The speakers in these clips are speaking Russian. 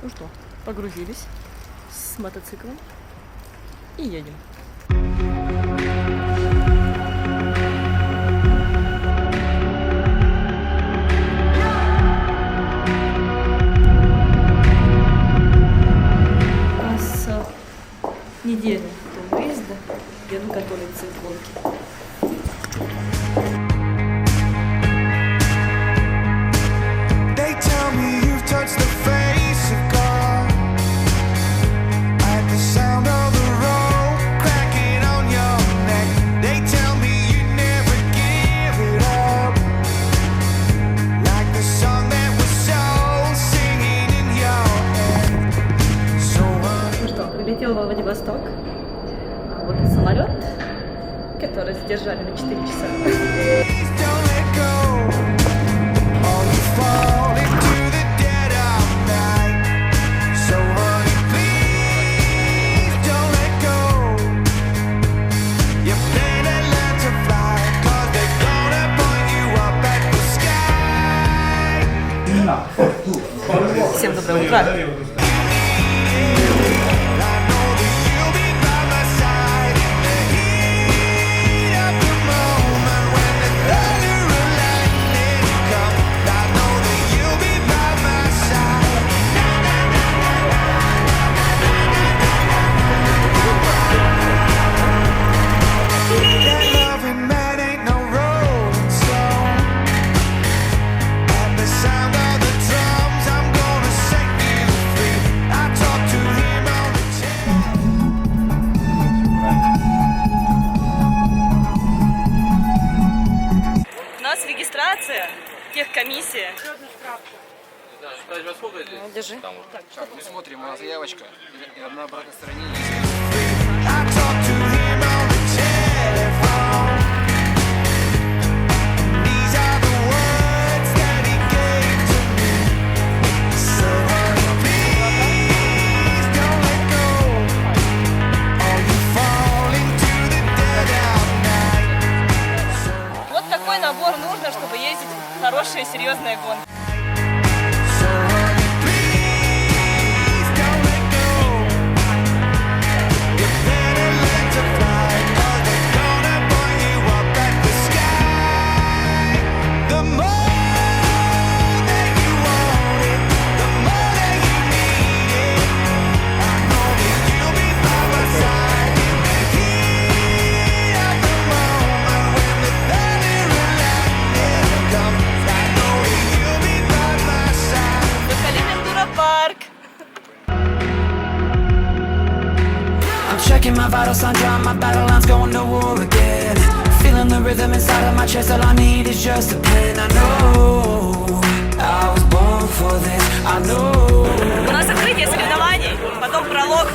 Ну что, погрузились с мотоциклом и едем. У нас неделя до выезда. Еду готовиться к гонке. Прилетел во Владивосток. Вот и самолет, который задержали на 4 часа. Всем доброе утро. Регистрация, техкомиссия. Держи. Так, мы смотрим, у нас заявочка и на обратной стороне набор нужно, чтобы ездить в хорошие, серьезные гонки. Checking my vital signs, drawing my battle lines, going to war again. Feeling the rhythm inside of my chest, all I need is just a pen. I know I was born for this, I know. У нас открытие соревнований, потом пролог.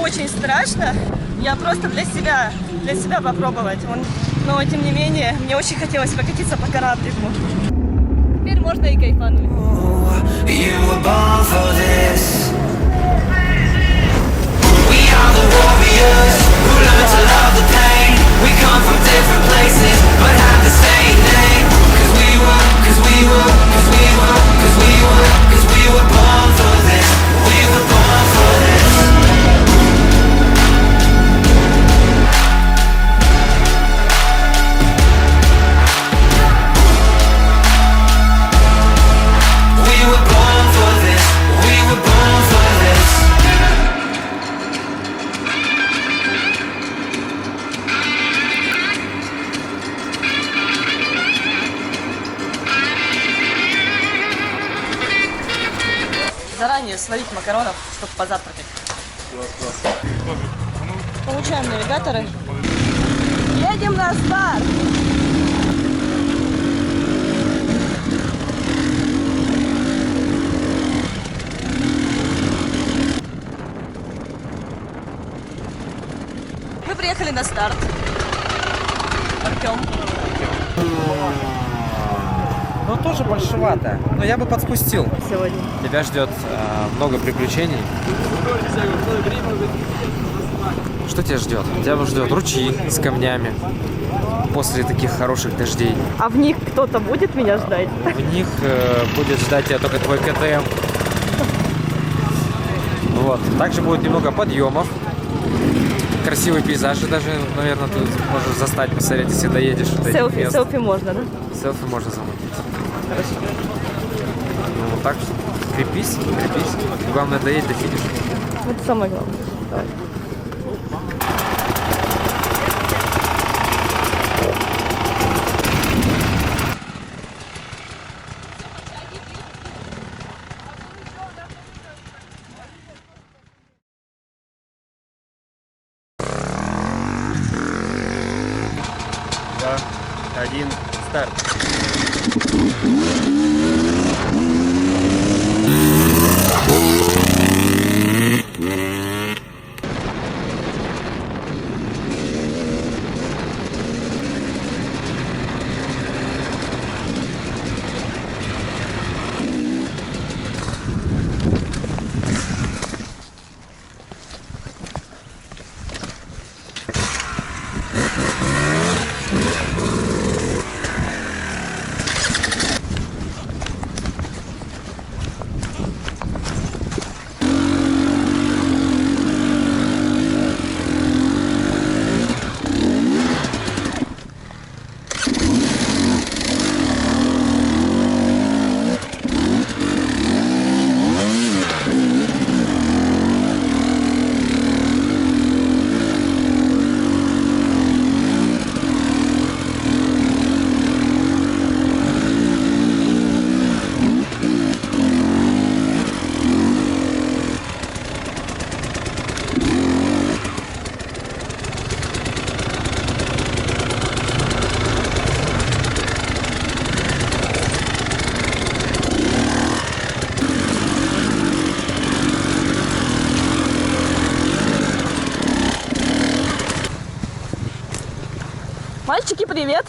Очень страшно. Я просто для себя попробовать. Но тем не менее, мне очень хотелось прокатиться по кораблику. Теперь можно и кайфануть. сварить макаронов, чтобы позавтракать. Получаем навигаторы. Едем на старт! Мы приехали на старт. Артем. Ну, тоже большевато, но я бы подспустил. Сегодня. Тебя ждет много приключений. Что тебя ждет? Тебя ждет ручьи с камнями после таких хороших дождей. А в них кто-то будет меня ждать? В них будет ждать тебя только твой КТМ. Вот. Также будет немного подъемов. Красивые пейзажи даже, наверное, ты можешь застать, посмотреть, если доедешь. Селфи можно, да? Селфи можно замутить. Ну, так что крепись. Главное доедь до финиша. Это самое главное. Давай. Один, старт. Мальчики, привет!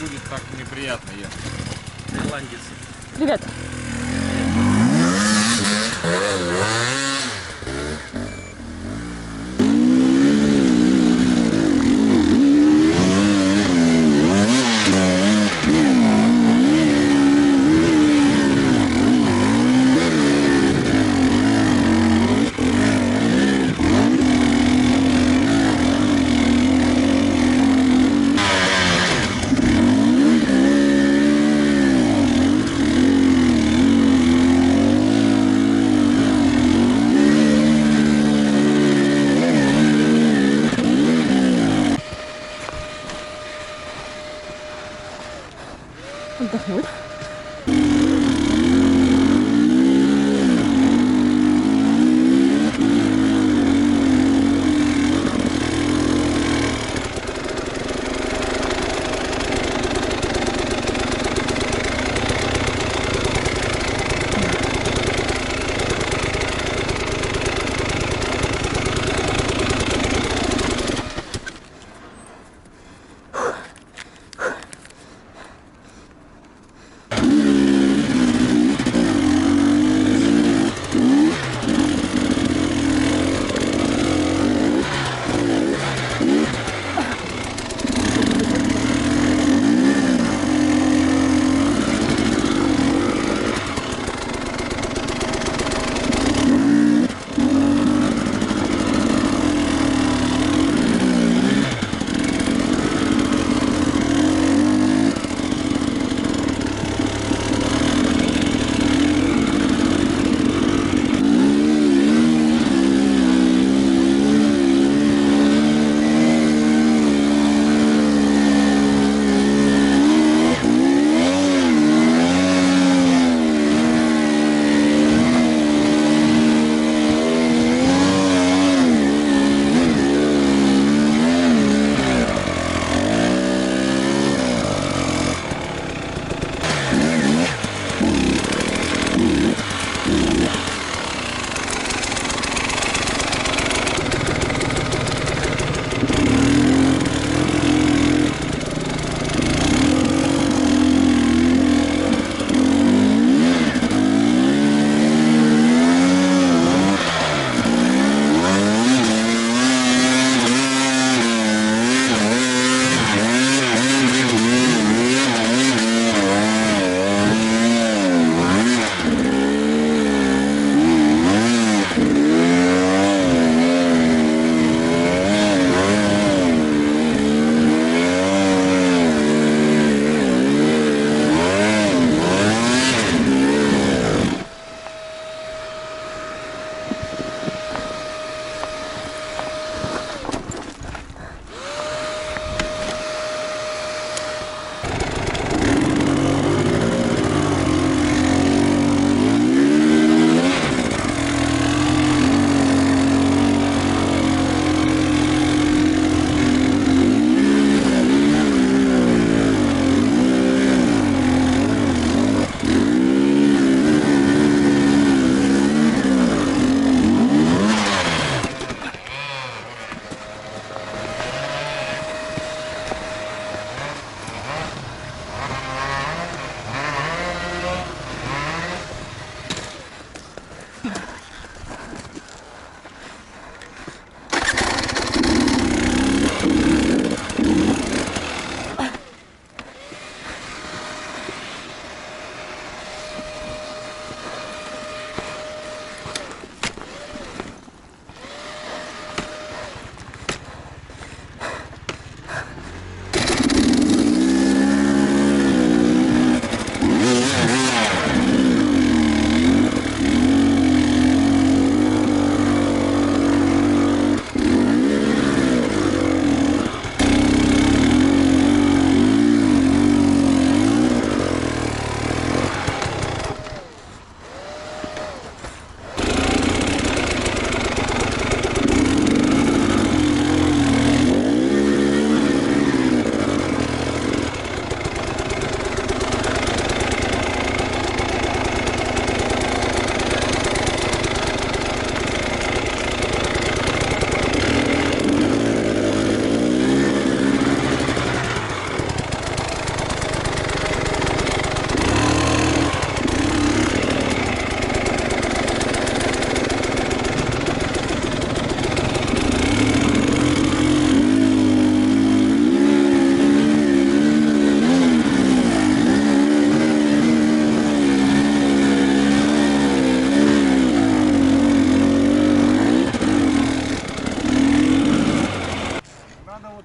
Будет так неприятно ехать. Ирландец. Привет! Отдохнуть.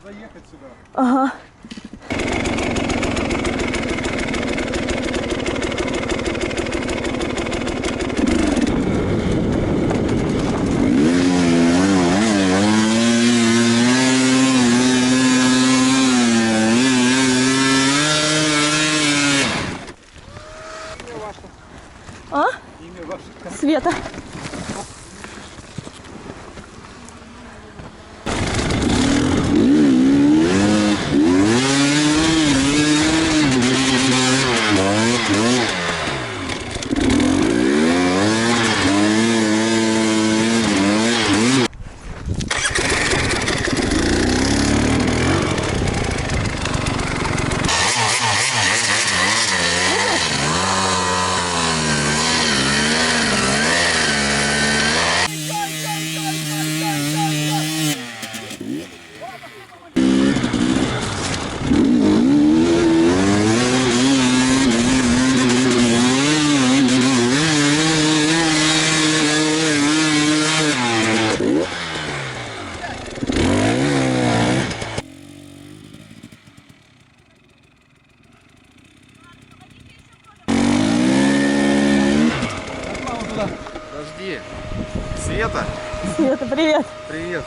заехать сюда. Ага. А? Имя ваше. Света. Подожди. Света? Света, привет. Привет.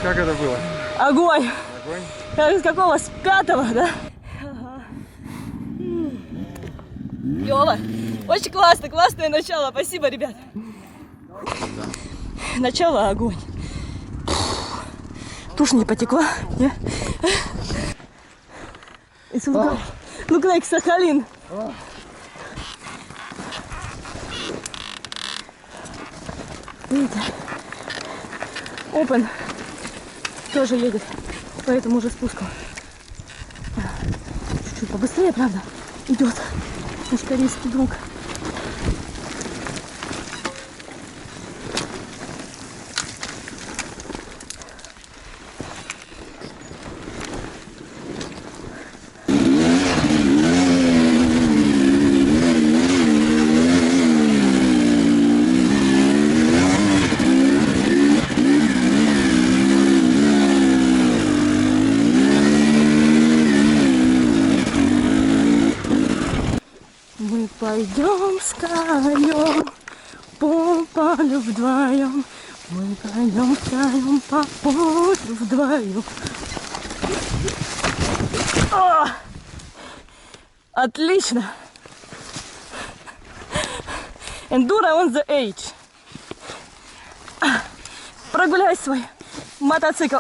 Как это было? Огонь. Огонь? Как, с какого? С 5-го, да? Ага. Клёво. Очень классно, классное начало. Спасибо, ребят. Начало огонь. Тушь не потекла, не? It's look like Сахалин. Видите? Open тоже едет по этому же спуску. Чуть-чуть побыстрее, правда, идет наш корейский друг. Мы пойдем с конем по полю вдвоем. Мы пойдем с конем по полю вдвоем. О! Отлично! Enduro on the edge. Прогуляй свой мотоцикл.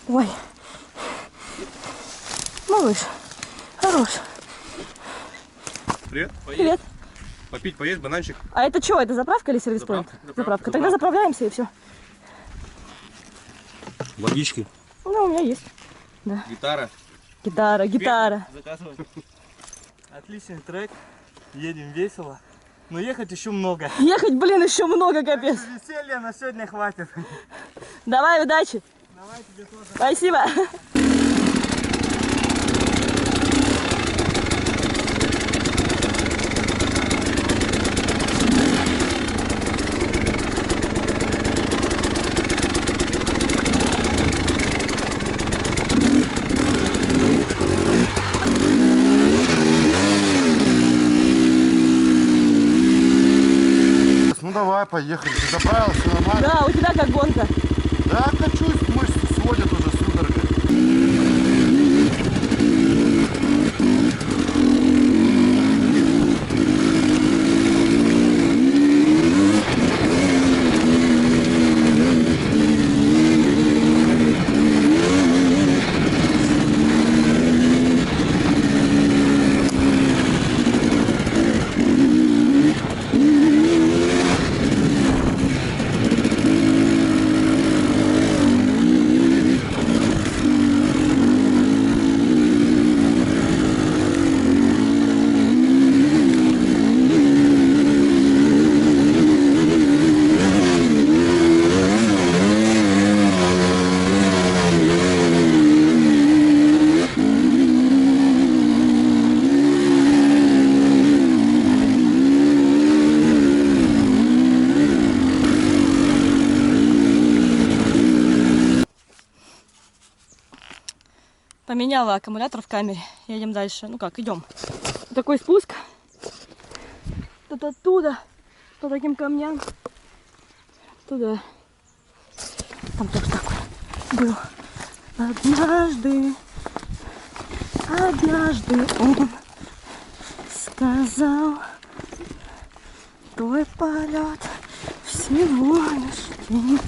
Ой, малыш, хорош. Привет. Привет. Попить, поесть, бананчик. А это что, это заправка или сервис-поинт? Заправка. Тогда заправляемся и все. Водички. Ну, у меня есть. Гитара. Гитара. Заказывай. Отличный трек. Едем весело. Но ехать еще много. Ехать, блин, еще много, капец. Веселья на сегодня хватит. Давай, удачи. Давай тебе тоже. Спасибо. поехали. Ты заправился, все нормально? Да, у тебя как гонка? Да, качусь, мышцы сводят уже судорога. Поменяла аккумулятор в камере. Едем дальше. Ну как, идем. Такой спуск. Тут оттуда, по таким камням. Туда. Там тоже такой был. Однажды он сказал, твой полет всего лишь день.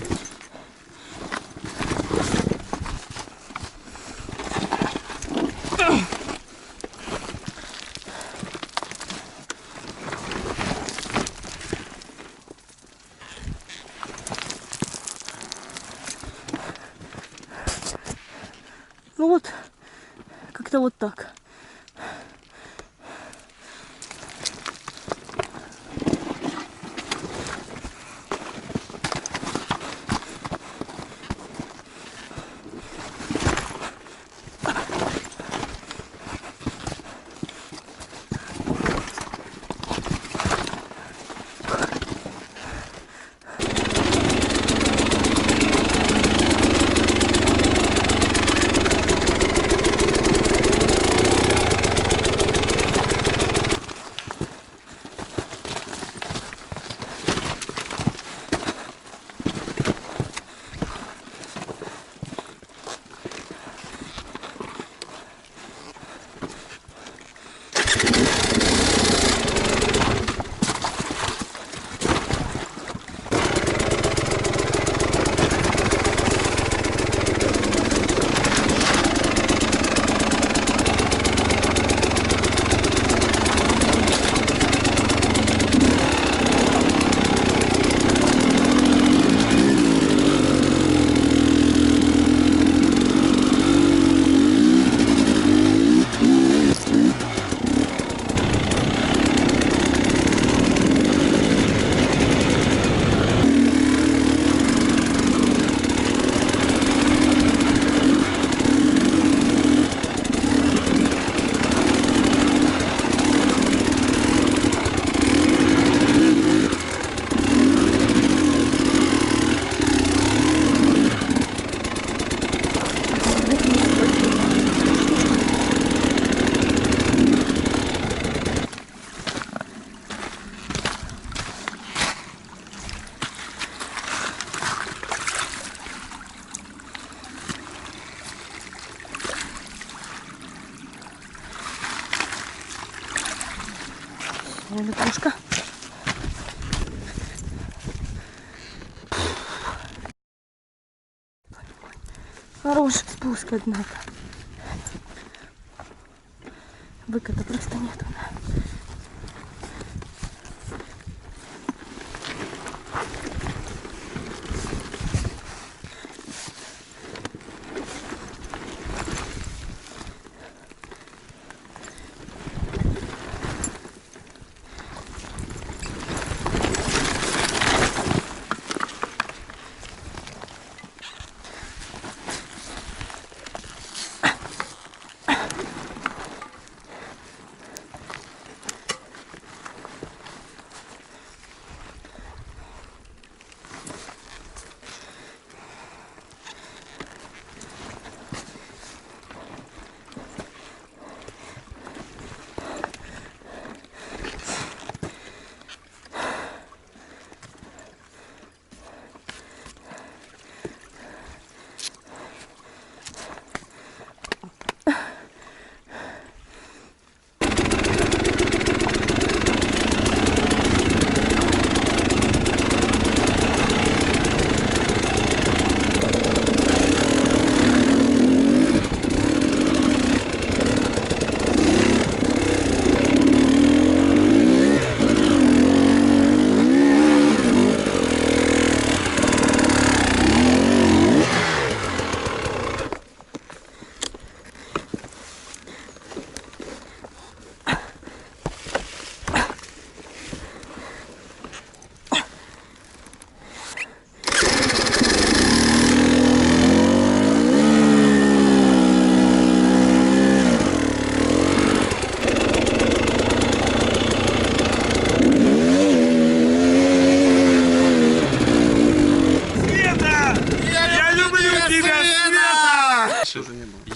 Ну вот, как-то вот так. Лягушка. Хороший спуск, однако. Выката просто нету.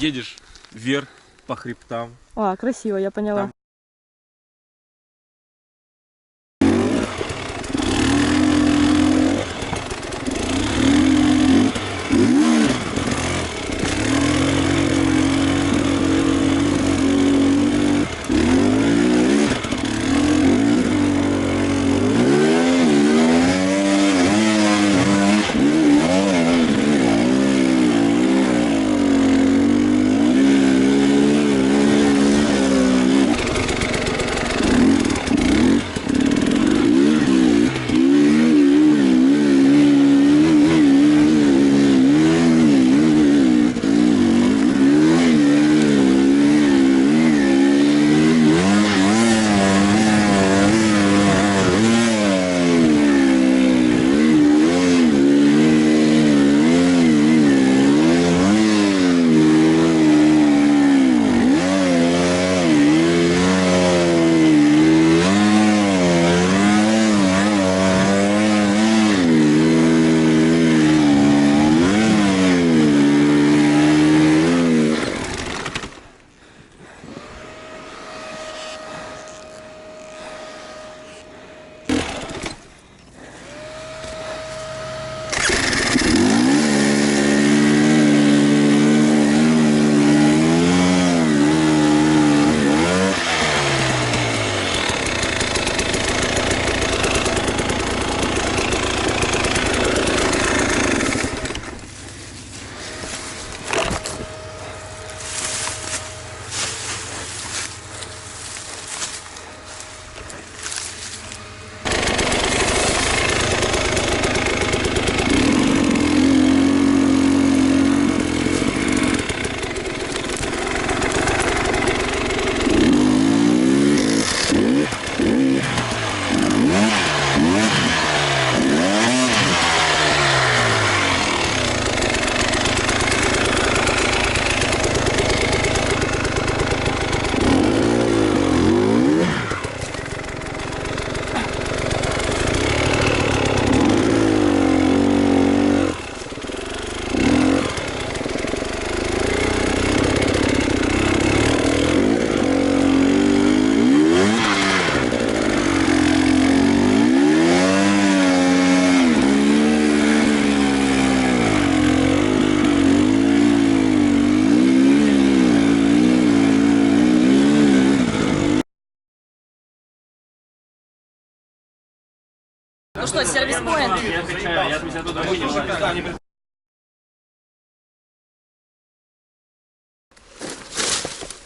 едешь вверх по хребтам. А, красиво, я поняла. Там Ну что, сервис-поинт?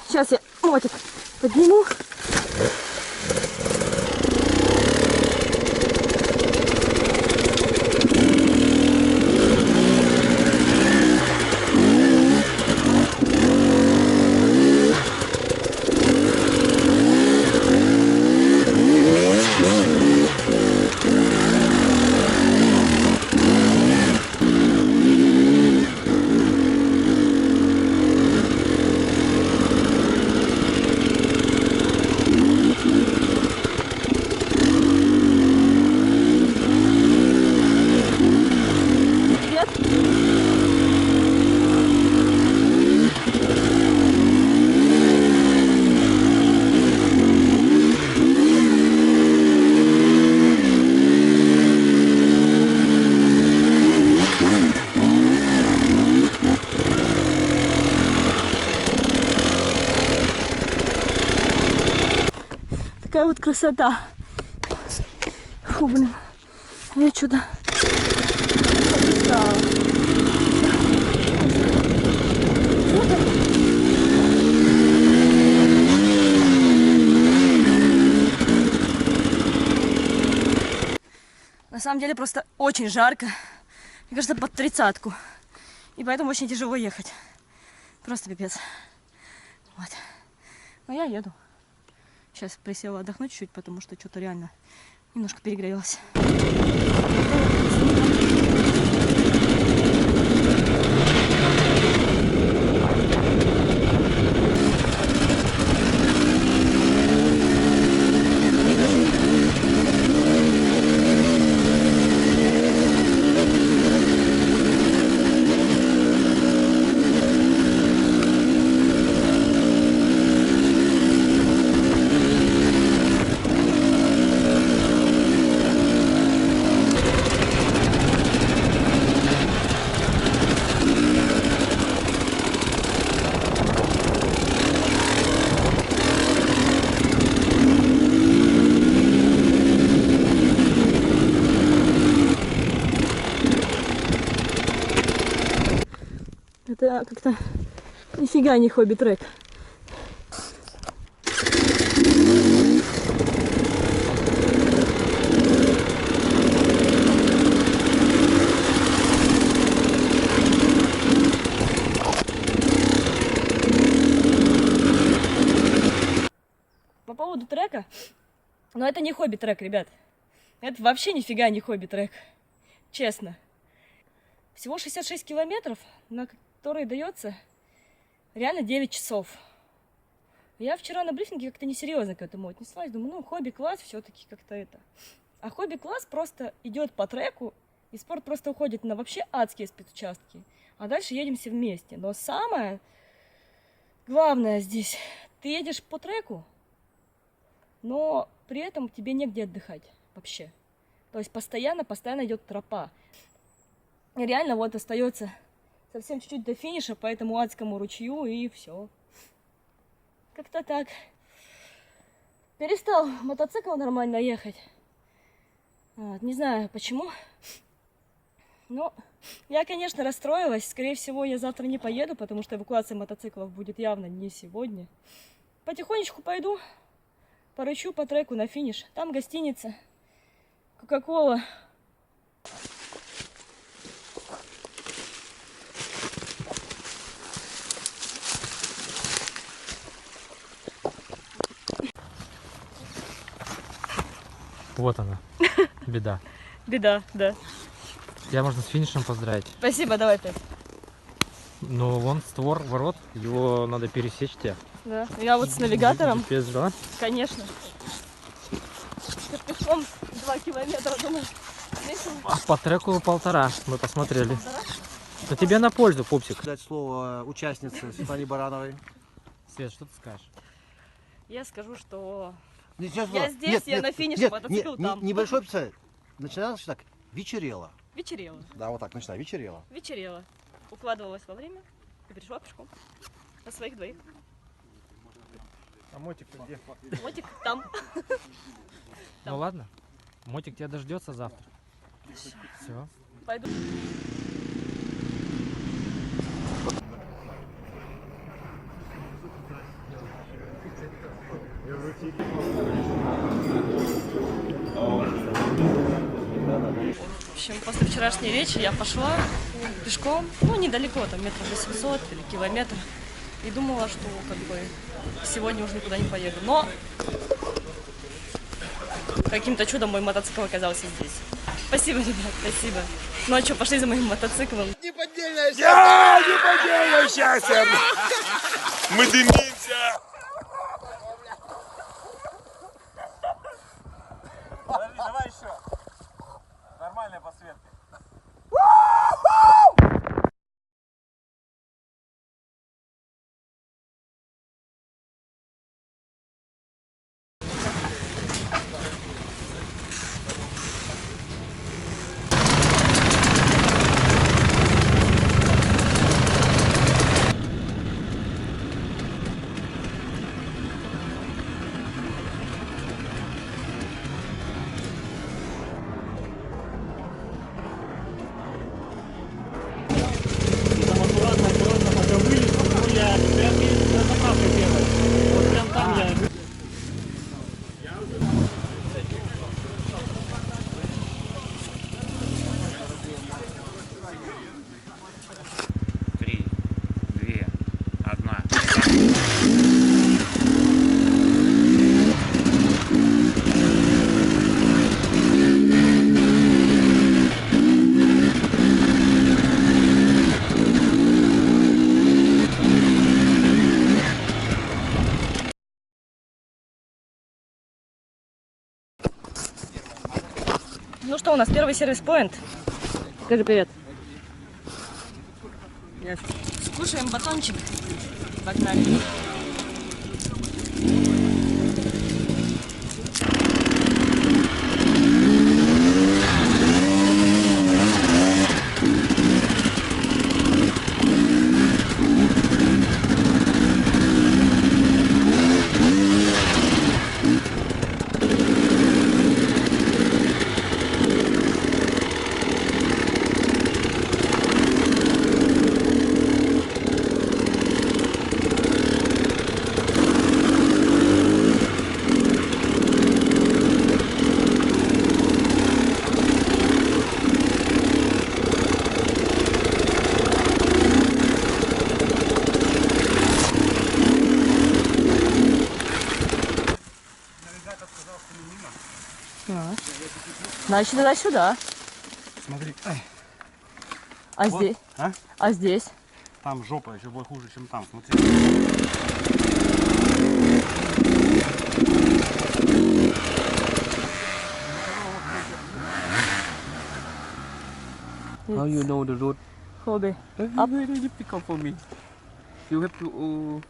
Сейчас я мотик подниму. Такая вот красота. Фу, блин. Я что-то... На самом деле просто очень жарко. Мне кажется, под 30-ку. И поэтому очень тяжело ехать. Просто пипец. Вот. Но я еду. Сейчас присела отдохнуть чуть-чуть, потому что что-то реально немножко перегрелась. это как-то нифига не хобби-трек. По поводу трека, но это не хобби-трек, ребят. Это вообще нифига не хобби-трек. Честно. Всего 66 километров, на которые дается реально 9 часов. Я вчера на брифинге как-то несерьезно к этому отнеслась. Думаю, ну, хобби-класс все-таки как-то это. А хобби-класс просто идет по треку, и спорт просто уходит на вообще адские спецучастки. А дальше едем все вместе. Но самое главное здесь, ты едешь по треку, но при этом тебе негде отдыхать вообще. То есть постоянно идет тропа. И реально вот остается совсем чуть-чуть до финиша по этому адскому ручью, и все. Как-то так. Перестал мотоцикл нормально ехать. Вот, не знаю почему. Но я, конечно, расстроилась. Скорее всего, я завтра не поеду, потому что эвакуация мотоциклов будет явно не сегодня. Потихонечку пойду, порычу по треку на финиш. Там гостиница, Кока-кола. Вот она, беда. Беда, да. Тебя можно с финишем поздравить. Спасибо, давай опять. Но вон створ ворот, его надо пересечь тебе. Да. Я вот с навигатором. GPS, да? Конечно. Пешком 2 километра, думаю. А по треку 1,5, мы посмотрели. Но тебе на пользу, пупсик. Дать слово участнице Светлане Барановой. Свет, что ты скажешь? Я скажу, что Нет, сейчас я было. здесь, я на финише, мотоцикл там. Небольшой писатель. Начиналось так. Вечерело. Вечерело. Да, вот так начинай. Вечерело. Вечерело. Укладывалась во время и пришла пешком. На своих двоих. А мотик-то где? Мотик там. Ну ладно, мотик тебя дождется завтра. Все. Пойду. В общем, после вчерашней речи я пошла пешком, ну, недалеко, там метров 800 или километр. И думала, что как бы сегодня уже никуда не поеду. Но каким-то чудом мой мотоцикл оказался здесь. Спасибо, ребят, спасибо. Ну а что, пошли за моим мотоциклом. Неподдельное счастье! Неподдельное счастье! Мы дымимся! Давай еще. Нормальная подсветка. Ну что, у нас первый сервис-поинт. Скажи привет. Скушаем батончик. Погнали. А. Значит, тогда сюда. Смотри. А Вот. здесь? А? А здесь? Там жопа еще будет хуже, чем там. Смотри. How you know the road? Hobby. Very difficult for me. You have to.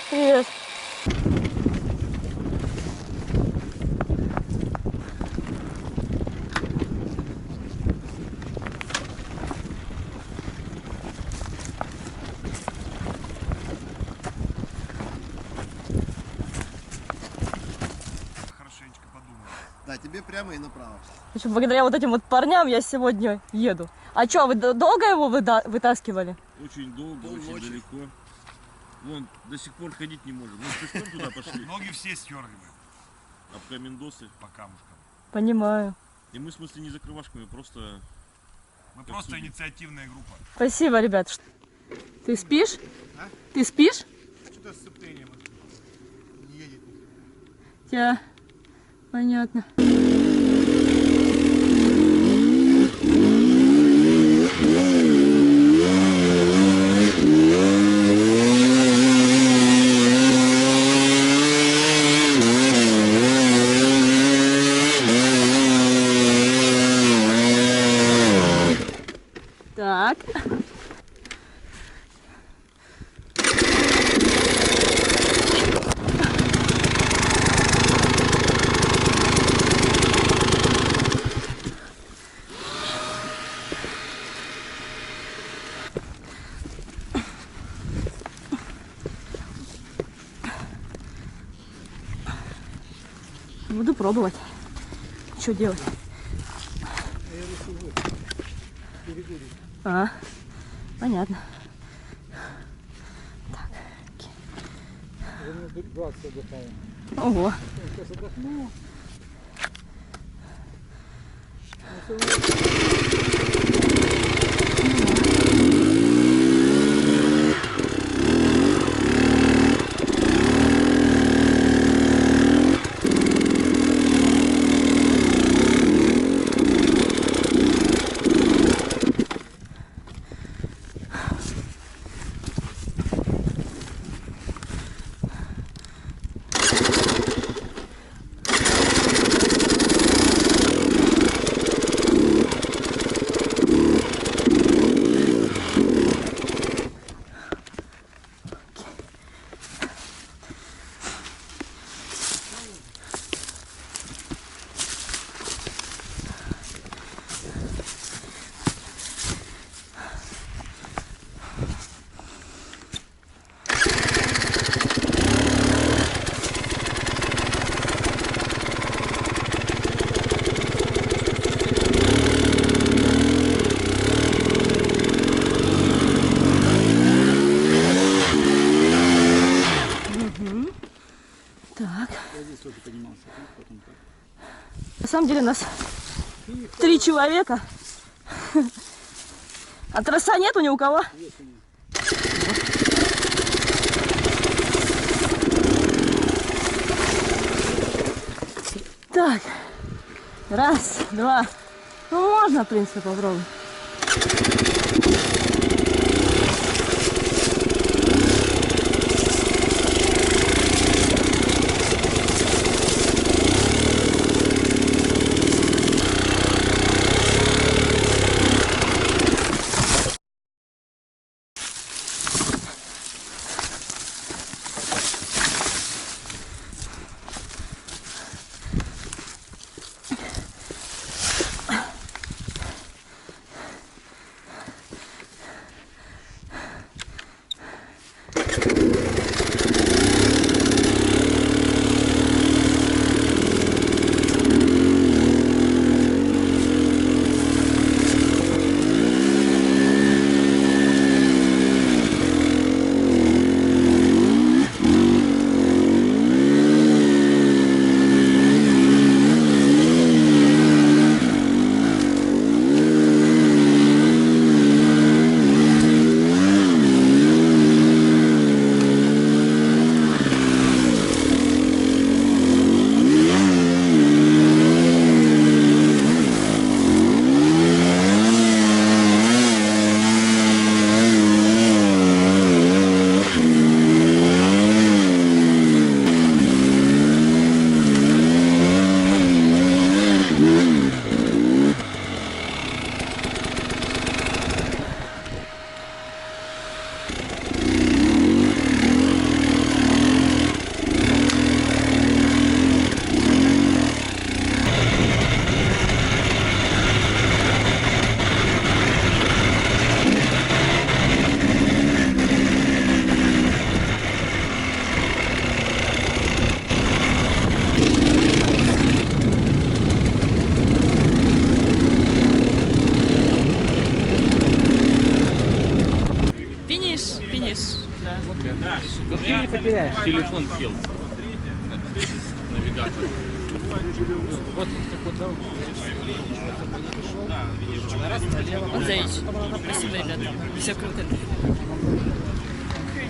Привет. Хорошенечко подумай. Да, тебе прямо и направо. В общем, благодаря вот этим вот парням я сегодня еду. А что, вы долго его вытаскивали? Очень долго, очень Полночи. далеко. Вон, до сих пор ходить не можем. Мы с пешком туда пошли. Ноги все стерли Об камендосы. по камушкам. Понимаю. И мы, в смысле, не закрывашками, просто... Мы Как просто судьи. инициативная группа. Спасибо, ребят. Ты спишь? А? Ты спишь? Что-то с сцеплением не едет. Тебя. Понятно. Так. Буду пробовать. Что делать? А, понятно. Так. Ого. Так. На самом деле нас 3 человека. А троса нету ни у кого? Так. Раз, два. Ну, можно, в принципе, попробовать. Телефон сел. Навигатор. Андрей, спасибо, ребята. Все круто.